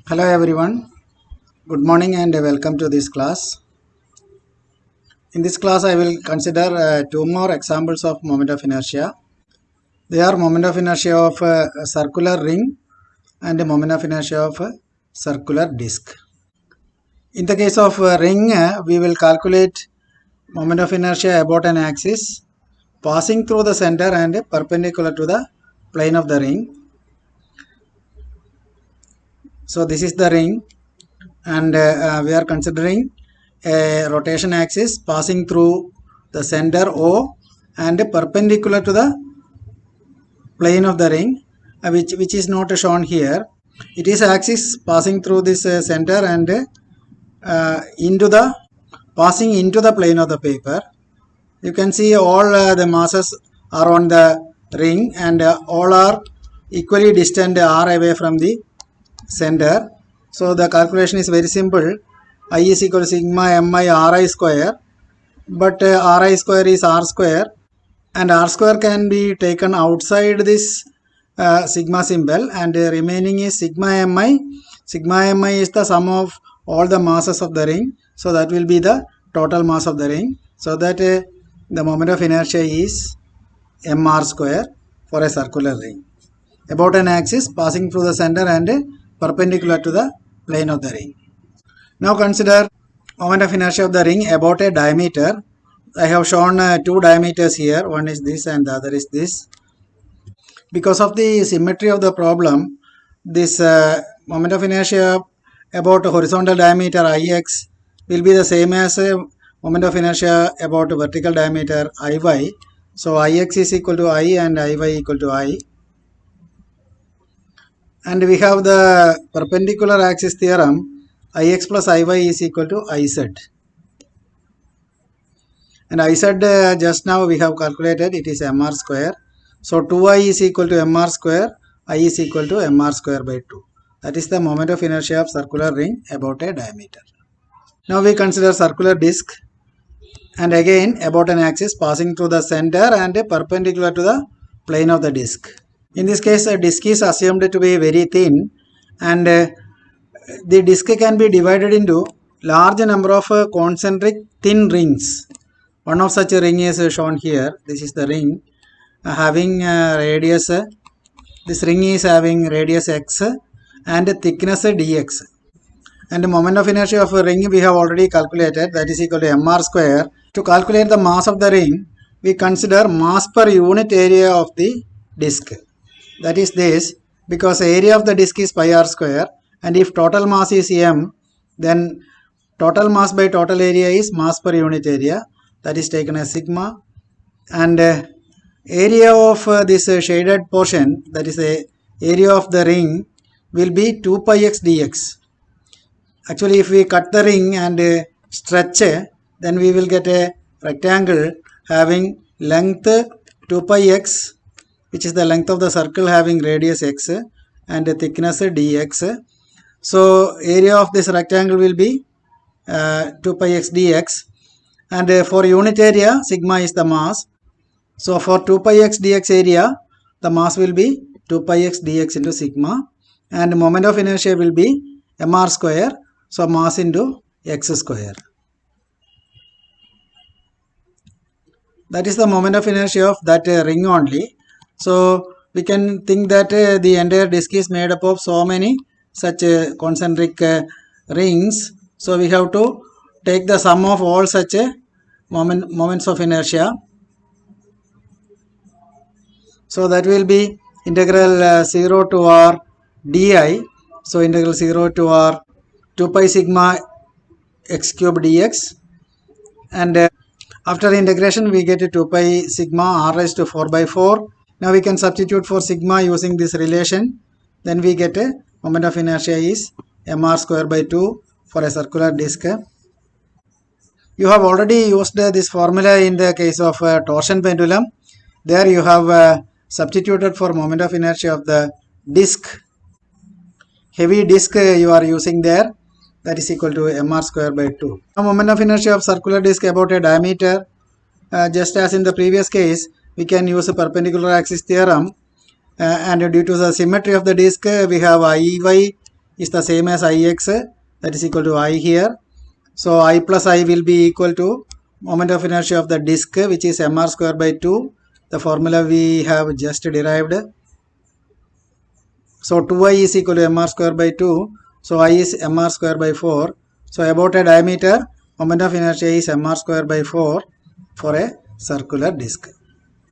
Hello everyone, good morning and welcome to this class. In this class I will consider two more examples of moment of inertia. They are moment of inertia of a circular ring and a moment of inertia of a circular disc. In the case of ring, we will calculate moment of inertia about an axis passing through the center and perpendicular to the plane of the ring. So this is the ring and we are considering a rotation axis passing through the center O and perpendicular to the plane of the ring, which is not shown here. It is axis passing through this center and passing into the plane of the paper. You can see all the masses are on the ring and all are equally distant r away from the center. So the calculation is very simple. I is equal to sigma mi ri square, but ri square is r square and r square can be taken outside this sigma symbol and remaining is sigma mi. Sigma mi is the sum of all the masses of the ring, so that will be the total mass of the ring. So that the moment of inertia is mr square for a circular ring about an axis passing through the center and perpendicular to the plane of the ring. Now consider moment of inertia of the ring about a diameter. I have shown two diameters here. One is this and the other is this. Because of the symmetry of the problem, this moment of inertia about horizontal diameter Ix will be the same as moment of inertia about vertical diameter Iy. So Ix is equal to I and Iy equal to I. And we have the perpendicular axis theorem, Ix plus Iy is equal to Iz. And Iz just now we have calculated, it is mr square. So 2I is equal to mr square, I is equal to mr square by 2. That is the moment of inertia of circular ring about a diameter. Now we consider circular disc and again about an axis passing through the center and perpendicular to the plane of the disc. In this case, a disc is assumed to be very thin and the disc can be divided into large number of concentric thin rings. One of such a ring is shown here. This is the ring having radius. This ring is having radius x and thickness dx. And the moment of inertia of a ring we have already calculated, that is equal to mr square. To calculate the mass of the ring, we consider mass per unit area of the disc. That is this, because area of the disc is pi r square, and if total mass is m, then total mass by total area is mass per unit area, that is taken as sigma, and area of this shaded portion, that is the area of the ring, will be 2 pi x dx. Actually, if we cut the ring and stretch, then we will get a rectangle having length 2 pi x, which is the length of the circle having radius x and thickness dx. So area of this rectangle will be 2 pi x dx, and for unit area sigma is the mass. So for 2 pi x dx area, the mass will be 2 pi x dx into sigma, and moment of inertia will be mr square, so mass into x square. That is the moment of inertia of that ring only. So we can think that the entire disc is made up of so many such concentric rings. So we have to take the sum of all such moments of inertia. So that will be integral 0 to r di. So integral 0 to r 2 pi sigma x cube dx, and after integration we get 2 pi sigma r raised to 4 by 4. Now we can substitute for sigma using this relation. Then we get a moment of inertia is mr square by 2 for a circular disc. You have already used this formula in the case of torsion pendulum. There you have substituted for moment of inertia of the disc. Heavy disc you are using there, that is equal to mr square by 2. Now moment of inertia of circular disc about a diameter, just as in the previous case, we can use a perpendicular axis theorem, and due to the symmetry of the disc we have Iy is the same as Ix, that is equal to I here. So I plus I will be equal to moment of inertia of the disk, which is mr square by 2. The formula we have just derived. So 2I is equal to mr square by 2. So I is mr square by 4. So about a diameter, moment of inertia is mr square by 4 for a circular disk.